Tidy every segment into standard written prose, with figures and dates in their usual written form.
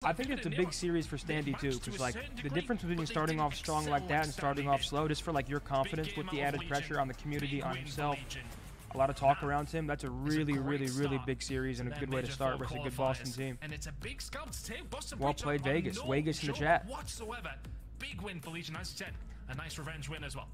I think it's a big series for Standy too, because like the difference between starting off strong like that and starting off slow, just for like your confidence with the added pressure on the community, on himself, a lot of talk around him. That's a really, really big series and a good way to start versus a good Boston team. Well played, Vegas. Vegas in the chat. Big win for Legion, as I said. A nice revenge win as well.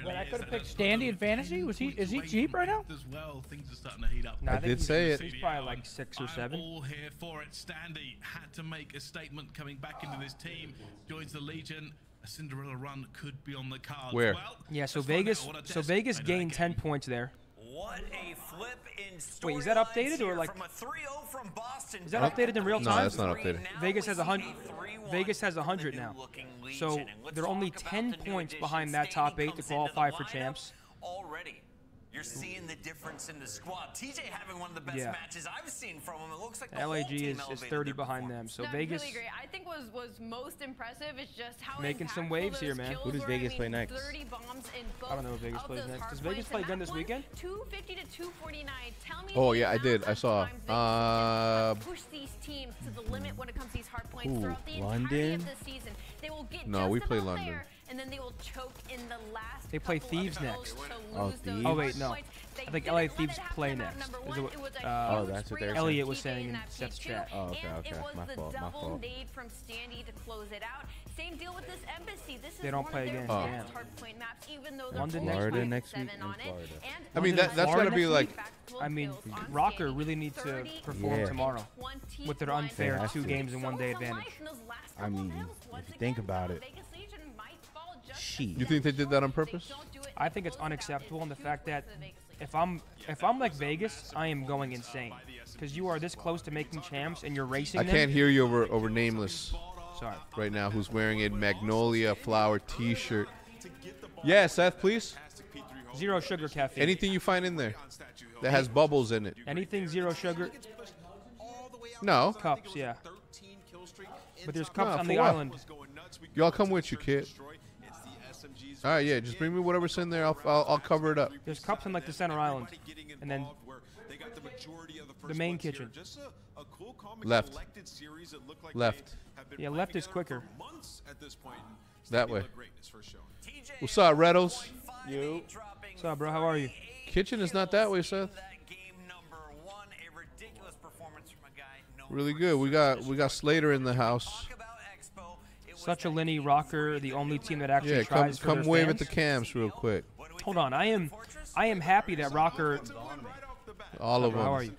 Well, I could have picked Standy in fantasy. Is he cheap right now? As well, things are starting to heat up. No, I did say it. He's probably like 6 or 7. All here for it. Standy had to make a statement coming back into this team. Joins the Legion. A Cinderella run could be on the cards. Where? Well, Yeah, so Vegas gained 10 points there. What a flip in Wait, is that updated or like? From a 3-0 from Boston. Is that updated in real time? No, that's not updated. Vegas has 100. Vegas has 100 now. So they're only 10 points behind that top 8 to qualify for champs. Already, you're seeing the difference in the squad. TJ having one of the best matches I've seen from him. It looks like the LAG is 30 behind them. So That's Vegas really great. I think was most impressive is just how making some waves here, man. Who does Vegas play next? 30 bombs in both I don't know if Vegas plays next. Does Vegas play again this weekend? 250 to 249. Tell me. Oh yeah, I did. I saw. Push these teams to the limit when it comes to these hard points throughout the entirety London? of the season. They will get No, just we play about London. there, and then they will choke in the last. They play couple of Thieves goals next. to Oh, lose those Thieves? Oh wait, no. points. They I think didn't LA let Thieves it happen play at next. number Is one. it, It was a Oh, huge that's what free they're for Elliot was TJ saying in that Seth's P2, chat. Oh, okay, and okay. it was My the fault, my double fault. nade from Standy to close it out. Same deal with this embassy. This They is don't one play of their again. Oh. best hard point maps, even though they're London only next Florida week. next week 7 in on it. Florida. And I mean, that's Florida gotta be next like. I mean, Rocker really needs to perform tomorrow with their unfair Yeah, 2 games in 1 day advantage. I mean, if you think about it. Sheet. You think they did that on purpose? I think it's unacceptable in the fact that if I'm like Vegas, I am going insane because you are this close to making champs and you're racing. I can't hear you over nameless. Sorry. Right now, who's wearing a magnolia flower T-shirt? Yeah, Seth, please. 0 sugar caffeine. Anything you find in there that has bubbles in it. Anything 0 sugar. No. Cups, yeah. But there's cups on the for what? island. Y'all come with you, kid. All right, yeah, just bring me whatever's in there. I'll cover it up. There's cups in like the center island, and then the main kitchen. Left. Left. Yeah, left is quicker. That way. What's up, Reddles? You. What's up, bro? How are you? Kitchen is not that way, Seth. Really good. We got Slater in the house. Such a Lenny Rocker, the only team that actually Yeah, tries for come their wave fans. at the cams real quick. Hold on, I am happy that Rocker. All of them. How are you?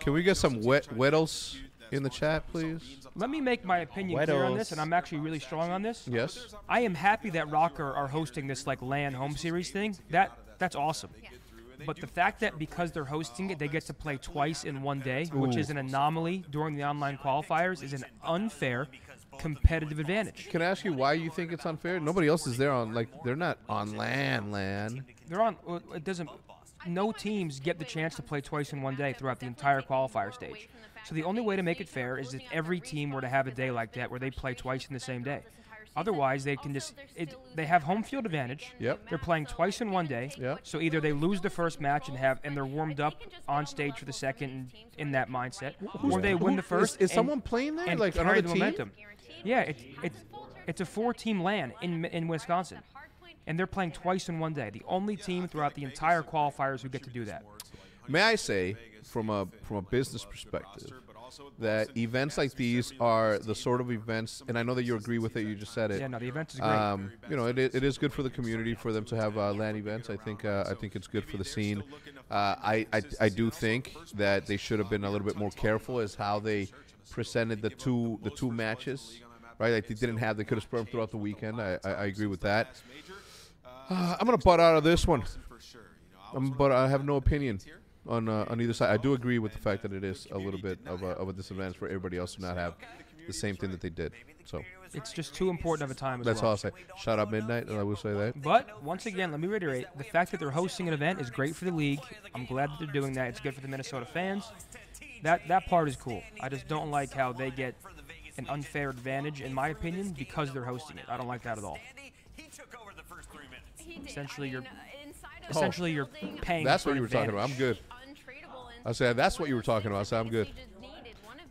Can we get some Weddles in the chat, please? Let me make my opinion clear on this, and I'm actually really strong on this. Yes. I am happy that Rocker are hosting this like LAN home series thing. That's awesome. But the fact that because they're hosting it, they get to play twice in 1 day, which is an anomaly during the online qualifiers, is an unfair competitive advantage. Can I ask you why you think it's unfair? Nobody else is there on, like, they're not on LAN. They're on, it doesn't, no teams get the chance to play twice in 1 day throughout the entire qualifier stage. So the only way to make it fair is if every team were to have a day like that where they play twice in the same day. Otherwise, they can just, they have home field advantage. Yep. They're playing twice in 1 day. Yep. So either they lose the first match and they're warmed up on stage for the second in that mindset, or they win the first. Is someone playing there? And Like carry another the team? momentum. Yeah, it's a 4-team LAN in Wisconsin, and they're playing twice in 1 day. The only team throughout the entire qualifiers who get to do that. May I say, from a business perspective, that events like these are the sort of events, and I know that you agree with it. You just said it. Yeah, no, the event is great. You know, it is good for the community for them to have LAN events. I think it's good for the scene. I do think that they should have been a little bit more careful as how they presented the two matches. Right, like they could have spread them throughout the weekend. I agree with that. I'm gonna butt out of this one. But I have no opinion on either side. I do agree with the fact that it is a little bit of a disadvantage for everybody else to not have the same thing that they did. So it's just too important of a time. That's all I'll say. Shout out Midnight, and I will say that. But once again, let me reiterate: the fact that they're hosting an event is great for the league. I'm glad that they're doing that. It's good for the Minnesota fans. That part is cool. I just don't like how they get an unfair advantage, in my opinion, because they're hosting it. I don't like that at all. Essentially, you're paying. That's for what you were talking about. I'm good. I said that's what you were talking about. So I'm good.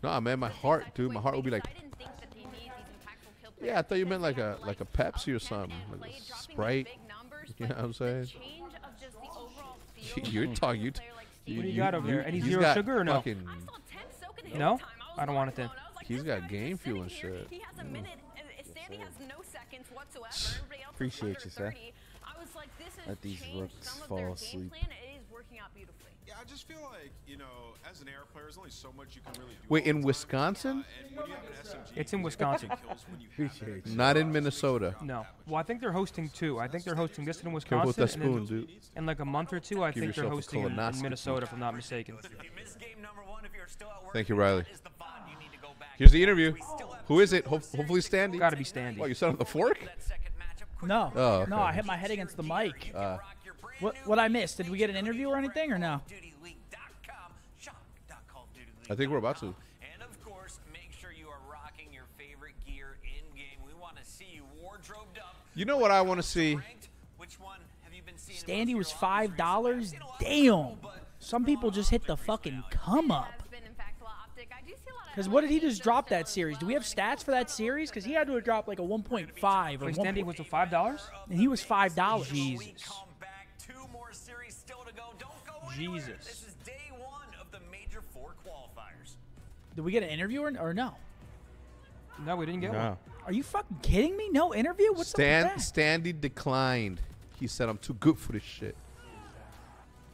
Nah, man, my heart, dude. My heart would be like, I didn't think that they need these impactful kill yeah, I thought you meant like players. a Pepsi or something, And like play, a dropping Sprite. big numbers, You know but what I'm saying? the change of just the overall feel You're of talking. a player like Steve What do you You- got over there? Any he's zero got sugar or no? fucking- I saw Temp soaking his No? time. I don't want it then. I was like, He's this got guy's game just fuel and sitting here. shit. He has a minute, and Standy has no seconds whatsoever. Everybody else Appreciate is you, under sir. 30. I was like, this has Let these changed rooks some of fall their asleep. game plan. It is working out beautifully. Yeah, I just feel like, you know, as an air player, there's only so much you can really do. Wait, all in the time. Wisconsin? And when you have an SMG, It's in you Wisconsin. get kills when you have that. Appreciate you. Not in Minnesota. No. Well, I think they're hosting two. I think they're hosting this in Careful with Wisconsin. that and then spoon, dude. in like a month or two, I Give think they're yourself a hosting in colonoscopy. Minnesota, if I'm not mistaken. If you missed game number 1, if you're still at work, Thank you, Riley. that is the VOD. You need to go back. Here's the interview. Who is it? Hopefully Standy. Gotta be Standy. What, you said on the fork? That second matchup, quick No. Oh, okay. No, I hit my head against the mic. rock your brand What new I missed? Did we get an interview or anything or no? CallOfDutyLeague.com, shop.CallOfDutyLeague.com. I think we're about to. And of course, make sure you are rocking your favorite gear in game. We want to see you wardrobed up. You know what I want to see? Ranked. Which one have you been seeing? Standy was most of your $5. I've seen a lot of Damn. people, but Some people just hit the fucking come up. Has been impactful optic. I do see a lot of Because what did he LA just drop still that as series? Do we well. have stats for that series? Because he had to have dropped like a 1.5 or Wait, 1. Standy was the $5? And he was $5. Jesus. We come back. 2 more series still to go. Don't go Jesus. anywhere. This is day 1 of the major 4 qualifiers. Did we get an interview or no? No, we didn't get one. No. Are you fucking kidding me? No interview? What's up with that? Standy declined. He said, I'm too good for this shit.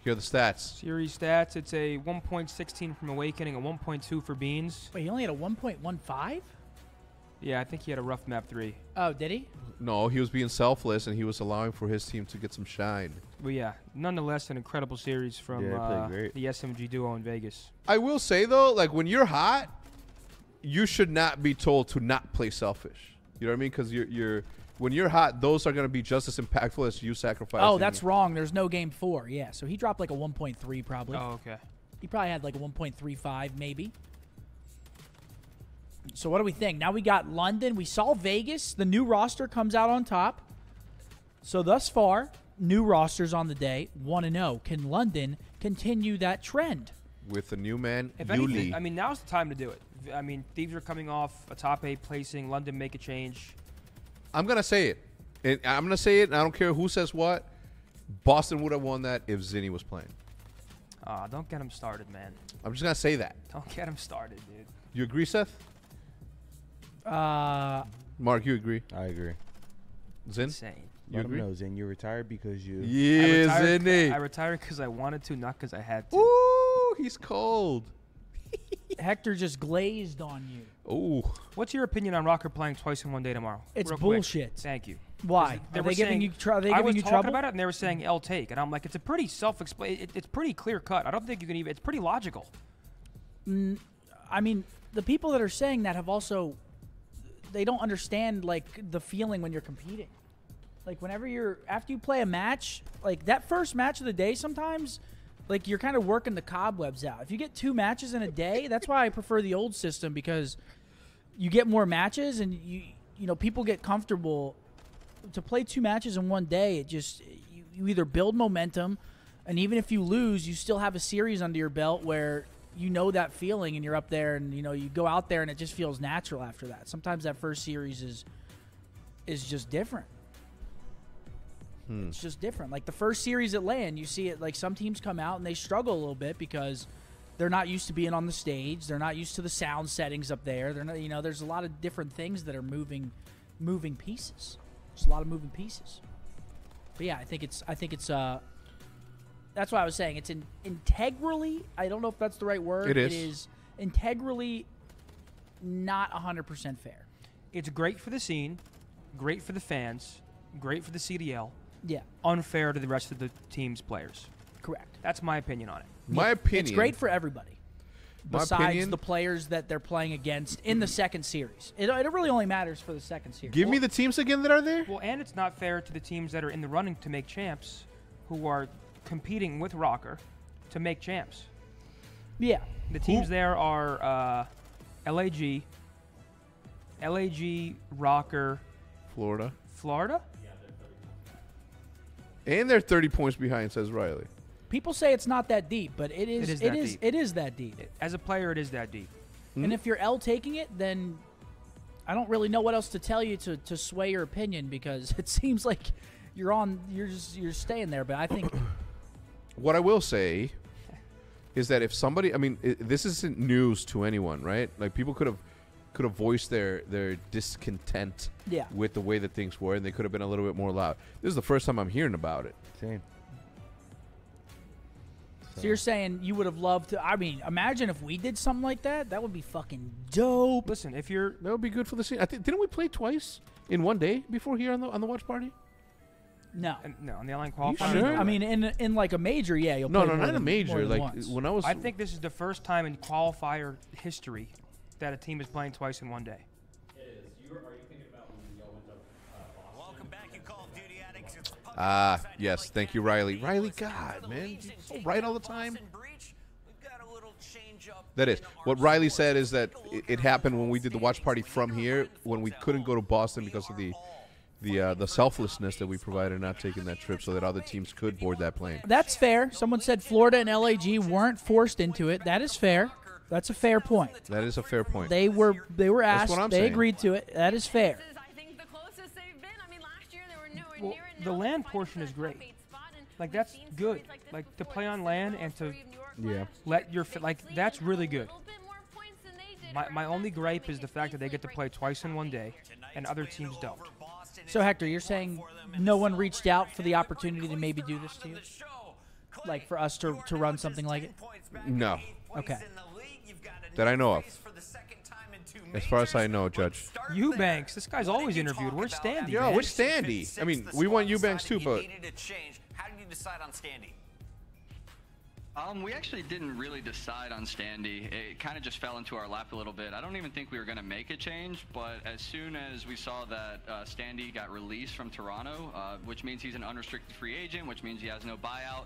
Here are the stats. Series stats, it's a 1.16 from Awakening, a 1.2 for Beans. Wait, he only had a 1.15? Yeah, I think he had a rough map 3. Oh, did he? No, he was being selfless, and he was allowing for his team to get some shine. But yeah, nonetheless, an incredible series from Yeah, they played great. the SMG duo in Vegas. I will say, though, like, when you're hot, you should not be told to not play selfish. You know what I mean? Because when you're hot, those are going to be just as impactful as you sacrificing. Oh, that's wrong. There's no game 4. Yeah, so he dropped like a 1.3 probably. Oh, okay. He probably had like a 1.35 maybe. So what do we think? Now we got London. We saw Vegas. The new roster comes out on top. So thus far, new rosters on the day, 1-0. Can London continue that trend? With the new man, If Yuli. anything, I mean, now's the time to do it. I mean, Thieves are coming off a top 8 placing. London make a change. I'm going to say it. And I'm going to say it, and I don't care who says what. Boston would have won that if Zinni was playing. Don't get him started, man. I'm just going to say that. Don't get him started, dude. You agree, Seth? Mark, you agree? I agree. Zin? Insane. You Let him agree? know, Zin, you retired because you... Yeah, I Zinni. retired because I wanted to, not because I had to. Ooh, he's cold. Hector just glazed on you. Ooh. What's your opinion on Rocker playing twice in one day tomorrow? It's Real quick. bullshit. Thank you. Why? They Are were they giving saying- you are they I giving was you talking trouble? about it, and they were saying L take, and I'm like, it's a pretty self-explain. It's pretty clear cut. I don't think you can even. It's pretty logical. I mean, the people that are saying that have also, they don't understand like the feeling when you're competing. Like whenever after you play a match, like that first match of the day, sometimes, like you're kind of working the cobwebs out. If you get 2 matches in a day, that's why I prefer the old system, because you get more matches and you know people get comfortable. To play 2 matches in one day, it just you either build momentum, and even if you lose, you still have a series under your belt where you know that feeling and you're up there, and you know you go out there and it just feels natural after that. Sometimes that first series is just different. It's just different. Like the first series at LAN, you see it like some teams come out and they struggle a little bit because they're not used to being on the stage. They're not used to the sound settings up there. They're not, you know, there's a lot of different things that are moving pieces. There's a lot of moving pieces. But yeah, I think it's that's why I was saying it's integrally, I don't know if that's the right word. It is. It is integrally not 100% fair. It's great for the scene, great for the fans, great for the CDL. Yeah, Unfair to the rest of the team's players. correct. That's my opinion on it. My opinion. It's great for everybody. My Besides opinion- the players that they're playing against in the second series. It really only matters for the second series. Give me the teams again that are there. Well, and it's not fair to the teams that are in the running to make champs, who are competing with Rocker to make champs. Yeah. The teams there are LAG, Rocker, Florida. Florida. And they're 30 points behind, says Riley. People say it's not that deep, but it is It is that deep. It is that deep. As a player, it is that deep. And if you're L taking it, then I don't really know what else to tell you to sway your opinion, because it seems like you're staying there. But I think what I will say is that if somebody, I mean, this isn't news to anyone, right? Like, people could have voiced their discontent with the way that things were, and they could have been a little bit more loud. This is the first time I'm hearing about it. Same. So you're saying you would have loved to? I mean, imagine if we did something like that. That would be fucking dope. Listen, that would be good for the scene. Didn't we play twice in one day before here on the watch party? No, no, on the online qualifier. Sure? I mean, in like a major, yeah. You'll play not a major. Like once. when I was. I think this is the first time in qualifier history that a team is playing twice in one day. It is. Are you thinking about when y'all went to Boston? Welcome back, you Call of Duty addicts. Yes. Thank you, Riley. Riley, God, man, you're so right all the time. That is what Riley said. Is that it happened when we did the watch party from here, when we couldn't go to Boston because of the selflessness that we provided, not taking that trip so that other teams could board that plane. That's fair. Someone said Florida and LAG weren't forced into it. That is fair. That's a fair point. That is a fair point. They were asked. That's what I'm they saying. agreed to it. That is fair. Well, the LAN portion is great. Like, that's good. Like, to play on LAN and to let your that's really good. My only gripe is the fact that they get to play twice in one day and other teams don't. So, Hector, you're saying no one reached out for the opportunity to maybe do this to you? Like, for us to run something like it? No. Okay. That I know of. As far as I know, Judge. Eubanks, this guy's always interviewed. Where's Standy? Yo, man? where's Standy? I mean, we want Eubanks too, but. How did you decide on Standy? We actually didn't really decide on Standy. It kind of just fell into our lap a little bit. I don't even think we were going to make a change, but as soon as we saw that Standy got released from Toronto, which means he's an unrestricted free agent, which means he has no buyout,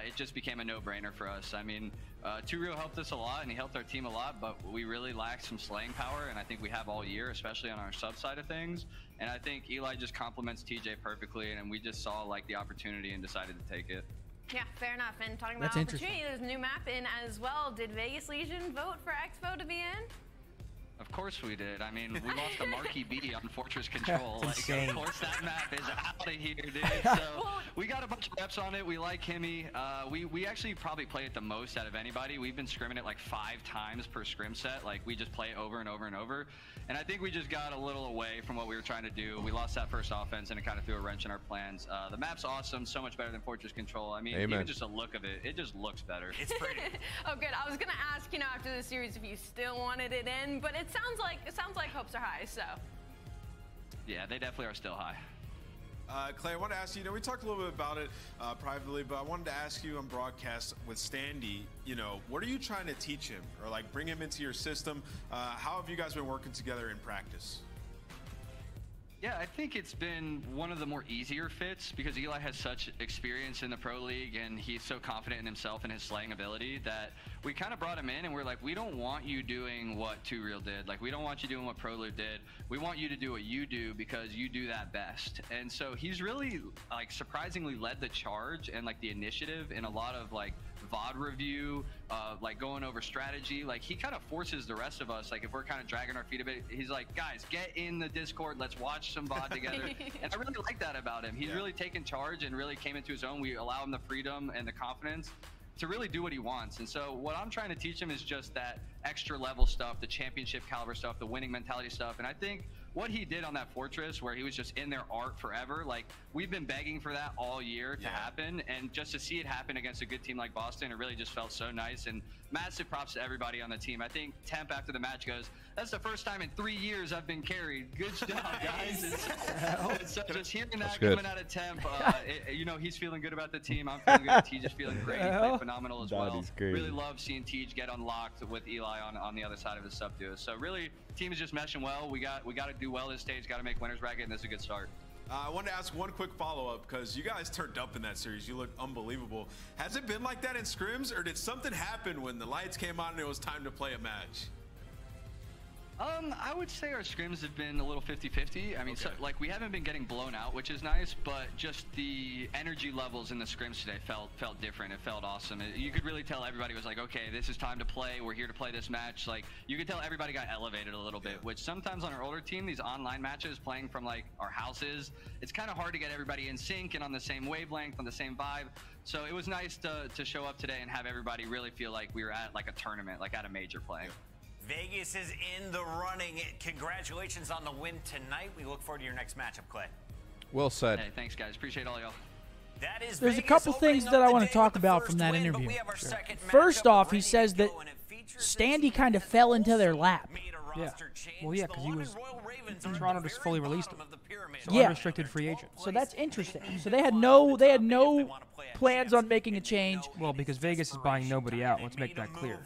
it just became a no-brainer for us. I mean, Two Real helped us a lot, and he helped our team a lot, but we really lacked some slaying power, and I think we have all year, especially on our sub side of things. And I think Eli just complements TJ perfectly, and we just saw like the opportunity and decided to take it. Yeah, fair enough. And talking about opportunity, there's a new map in as well. Did Vegas Legion vote for Expo to be in? Of course we did. I mean, we lost a marquee B on Fortress Control. Like, of course that map is out of here, dude. So we got a bunch of reps on it. We like Kimmy. We actually probably play it the most out of anybody. We've been scrimming it like 5 times per scrim set. Like, we just play it over and over and over. And I think we just got a little away from what we were trying to do. We lost that first offense, and it kind of threw a wrench in our plans. The map's awesome, so much better than Fortress Control. I mean, even just a look of it, it just looks better. It's pretty. Oh, good. I was gonna ask, you know, after the series if you still wanted it in, but it sounds like hopes are high. So. Yeah, they definitely are still high. Clay, I want to ask you, we talked a little bit about it privately, but I wanted to ask you on broadcast with Standy, what are you trying to teach him or like bring him into your system? How have you guys been working together in practice? Yeah, I think it's been one of the more easier fits because Eli has such experience in the pro league and he's so confident in himself and his slaying ability that we kind of brought him in and we're like, we don't want you doing what Two Real did. Like, we don't want you doing what ProLoot did. We want you to do what you do because you do that best. And so he's really like surprisingly led the charge and like the initiative in a lot of like VOD review, like going over strategy. Like, he kind of forces the rest of us, like if we're kind of dragging our feet a bit, he's like, guys, get in the Discord, let's watch some VOD together. And I really like that about him. He's really taken charge and really came into his own. We allow him the freedom and the confidence to really do what he wants. And so what I'm trying to teach him is just that extra level stuff, the championship caliber stuff, the winning mentality stuff. And I think what he did on that Fortress where he was just in their art forever, like, we've been begging for that all year to happen, and just to see it happen against a good team like Boston, it really just felt so nice. And massive props to everybody on the team. I think Temp after the match goes, that's the first time in 3 years I've been carried. Good job, guys. And so just hearing that coming out of Temp, he's feeling good about the team. I'm feeling good. Tej is feeling great. He played phenomenal as well. Really love seeing Tej get unlocked with Eli on the other side of his sub duo. So really, team is just meshing well. We got to do well this stage. Got to make winners bracket, and this is a good start. I wanted to ask one quick follow-up because you guys turned up in that series. You look unbelievable. Has it been like that in scrims, or did something happen when the lights came on and it was time to play a match? I would say our scrims have been a little 50-50. I mean, so, like, we haven't been getting blown out, which is nice, but just the energy levels in the scrims today felt different. It felt awesome. You could really tell everybody was like, okay, this is time to play. We're here to play this match. Like, you could tell everybody got elevated a little bit, which sometimes on our older team, these online matches playing from, like, our houses, it's kind of hard to get everybody in sync and on the same wavelength, on the same vibe. So it was nice to show up today and have everybody really feel like we were at, like, a tournament, like at a major play. Vegas is in the running. Congratulations on the win tonight. We look forward to your next matchup, Clay. Well said. Hey, thanks, guys. Appreciate all y'all. There's a couple things that I want to talk about from that interview. First off, he says that Standy kind of fell into their lap. Yeah. Well, yeah, because he was Toronto just fully released him. So yeah. Unrestricted free agent. So that's interesting. So they had no plans on making a change. Well, because Vegas is buying nobody out. Let's make that clear.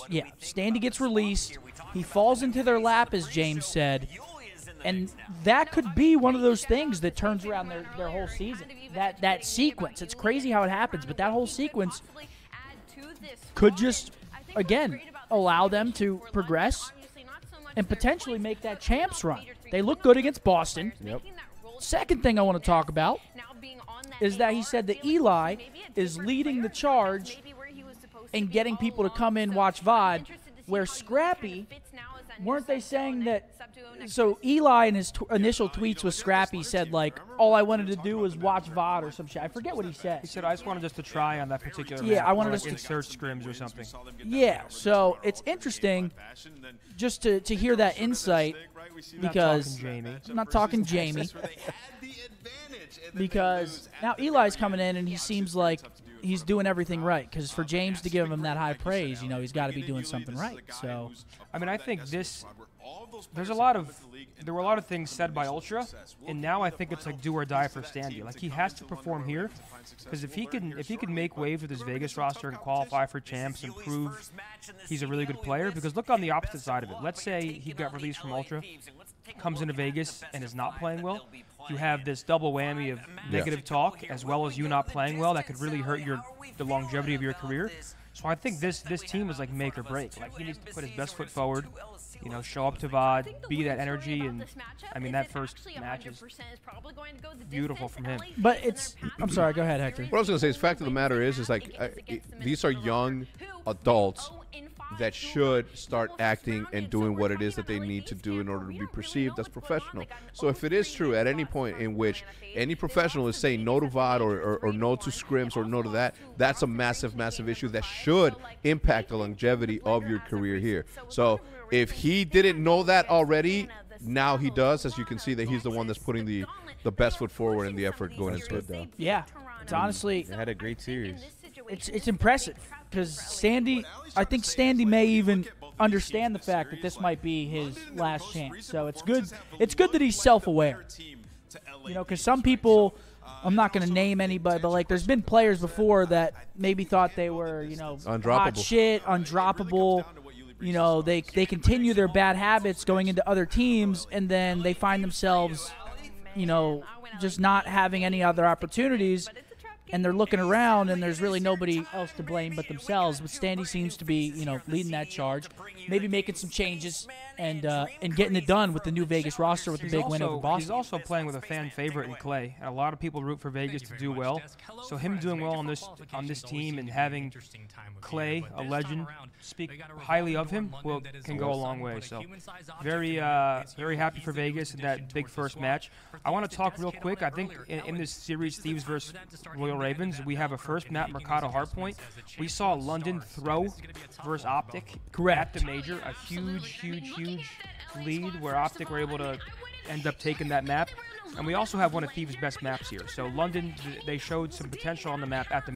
Yeah. Standy gets released. He falls into their lap, as James said. And that could be one of those things that turns around their whole season. That sequence. It's crazy how it happens, but that whole sequence could just, again, allow them to progress and potentially make that champs run. They look good against Boston. Yep. Second thing I want to talk about is that he said that Eli is leading the charge and getting people to come in watch VOD, where Scrappy, weren't they saying that? So Eli in his initial tweets with Scrappy said, like, all I wanted to do was watch VOD or some shit. I forget what he said. He said, I just wanted us to try on that particular Yeah, map, I wanted or us like to insert scrims or something. Yeah, so it's interesting just to hear that insight, because I'm not talking Jamie. Because now Eli's coming in and he seems like he's doing everything right. Because for James to give him that high praise, you know, he's got to be doing something right. So, I mean, I think there were a lot of things said by Ultra, and now I think it's like do or die for Standy. Like, he has to perform here, because if he can make waves with his Vegas roster and qualify for champs and prove he's a really good player, because look on the opposite side of it. Let's say he got released from Ultra, comes into Vegas and is not playing well. You have this double whammy of negative talk as well as you not playing well that could really hurt the longevity of your career. So I think this team is like make or break. Like, he needs to put his best foot forward, you know, show up to VOD, be that energy, and I mean that first match is beautiful from him. But it's, I'm sorry, go ahead, Hector. What I was going to say is, the fact of the matter is like these are young adults that should start acting and doing what it is that they need to do in order to be perceived as professional. So if it is true at any point in which any professional is saying no to VOD or no to scrims or no to that, that's a massive, massive issue that should impact the longevity of your career here. So if he didn't know that already, now he does, as you can see that he's the one that's putting the best foot forward and the effort going into it, though. Yeah, it's honestly, they had a great series. It's impressive, because Standy, I think Standy may even understand the fact that this might be his last chance. So it's good that he's self-aware. You know, because some people, I'm not going to name anybody, but like there's been players before that maybe thought they were, you know, hot shit, undroppable. You know, they continue their bad habits going into other teams, and then they find themselves, you know, just not having any other opportunities. And they're looking around, and there's really nobody else to blame but themselves. But Standy seems to be, you know, leading that charge, maybe making some changes and getting it done with the new Vegas roster with the big win over Boston. He's also playing with a fan favorite in Clay, and a lot of people root for Vegas to do well. So him doing well on this team and having Clay, a legend, speak highly of him can go a long way. So very happy for Vegas in that big first match. I want to talk real quick. I think in this series, Thieves versus Royal Ravens, we have a first map, Mercado Hardpoint. We saw London throw versus Optic at the major, a huge lead where Optic were able to end up taking that map. And we also have one of Thieves' best maps here. So London, they showed some potential on the map at the